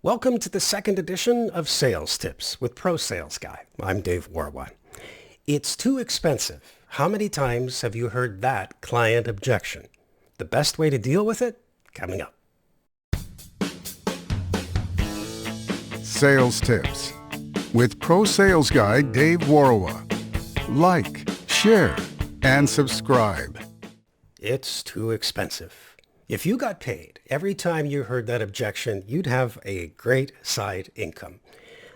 Welcome to the second edition of Sales Tips with Pro Sales Guy. I'm Dave Warawa. It's too expensive. How many times have you heard that client objection? The best way to deal with it? Coming up. Sales Tips with Pro Sales Guy Dave Warawa. Like, share, and subscribe. It's too expensive. If you got paid every time you heard that objection, you'd have a great side income.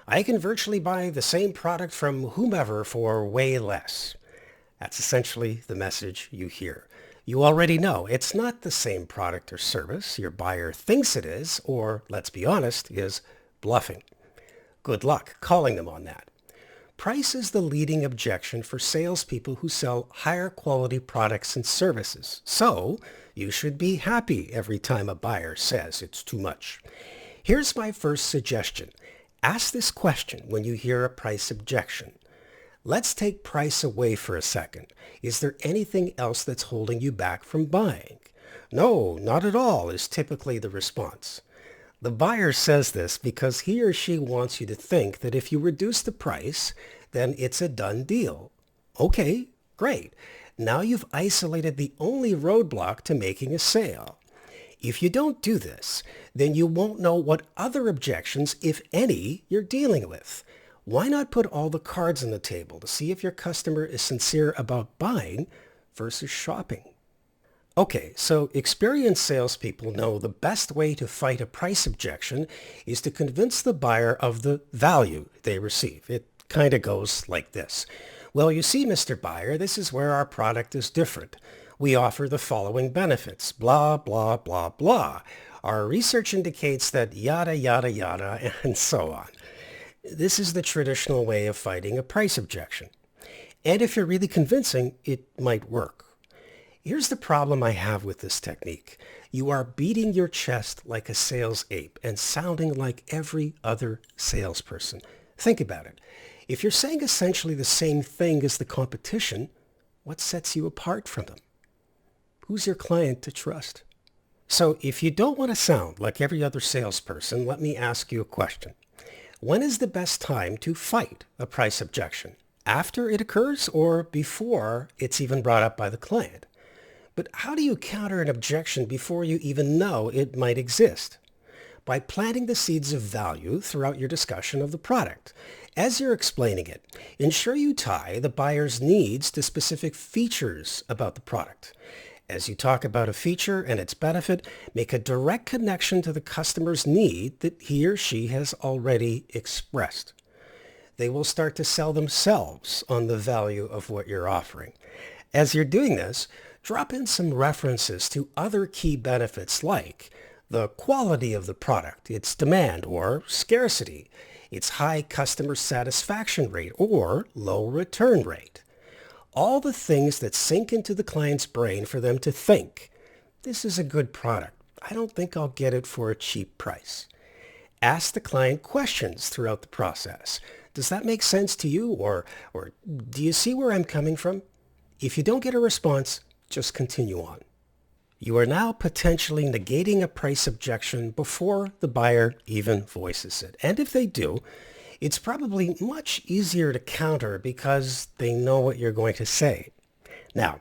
I can virtually buy the same product from whomever for way less. That's essentially the message you hear. You already know it's not the same product or service your buyer thinks it is, or, let's be honest, is bluffing. Good luck calling them on that. Price is the leading objection for salespeople who sell higher quality products and services. So, you should be happy every time a buyer says it's too much. Here's my first suggestion. Ask this question when you hear a price objection. Let's take price away for a second. Is there anything else that's holding you back from buying? No, not at all, is typically the response. The buyer says this because he or she wants you to think that if you reduce the price, then it's a done deal. Okay, great. Now you've isolated the only roadblock to making a sale. If you don't do this, then you won't know what other objections, if any, you're dealing with. Why not put all the cards on the table to see if your customer is sincere about buying versus shopping? Okay, so experienced salespeople know the best way to fight a price objection is to convince the buyer of the value they receive. It kind of goes like this. Well, you see, Mr. Buyer, this is where our product is different. We offer the following benefits, blah, blah, blah, blah. Our research indicates that yada, yada, yada, and so on. This is the traditional way of fighting a price objection. And if you're really convincing, it might work. Here's the problem I have with this technique. You are beating your chest like a sales ape and sounding like every other salesperson. Think about it. If you're saying essentially the same thing as the competition, what sets you apart from them? Who's your client to trust? So if you don't want to sound like every other salesperson, let me ask you a question. When is the best time to fight a price objection? After it occurs or before it's even brought up by the client? But how do you counter an objection before you even know it might exist? By planting the seeds of value throughout your discussion of the product. As you're explaining it, ensure you tie the buyer's needs to specific features about the product. As you talk about a feature and its benefit, make a direct connection to the customer's need that he or she has already expressed. They will start to sell themselves on the value of what you're offering. As you're doing this, drop in some references to other key benefits like the quality of the product, its demand or scarcity, its high customer satisfaction rate or low return rate. All the things that sink into the client's brain for them to think, this is a good product. I don't think I'll get it for a cheap price. Ask the client questions throughout the process. Does that make sense to you or do you see where I'm coming from? If you don't get a response, just continue on. You are now potentially negating a price objection before the buyer even voices it. And if they do, it's probably much easier to counter because they know what you're going to say. Now,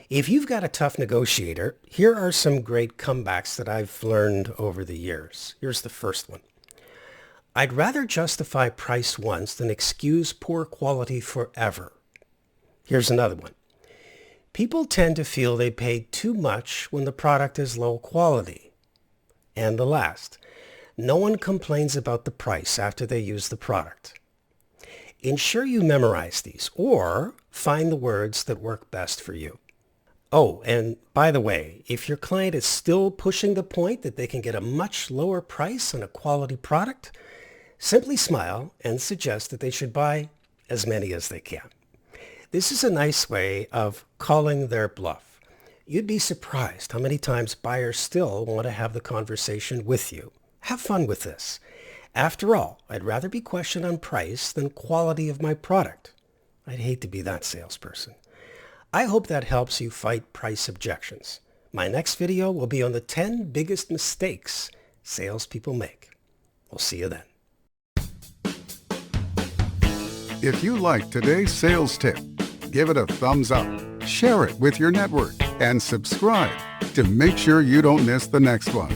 if you've got a tough negotiator, here are some great comebacks that I've learned over the years. Here's the first one. I'd rather justify price once than excuse poor quality forever. Here's another one. People tend to feel they paid too much when the product is low quality. And the last, no one complains about the price after they use the product. Ensure you memorize these or find the words that work best for you. Oh, and by the way, if your client is still pushing the point that they can get a much lower price on a quality product, simply smile and suggest that they should buy as many as they can. This is a nice way of calling their bluff. You'd be surprised how many times buyers still want to have the conversation with you. Have fun with this. After all, I'd rather be questioned on price than quality of my product. I'd hate to be that salesperson. I hope that helps you fight price objections. My next video will be on the 10 biggest mistakes salespeople make. We'll see you then. If you like today's sales tip, give it a thumbs up, share it with your network, and subscribe to make sure you don't miss the next one.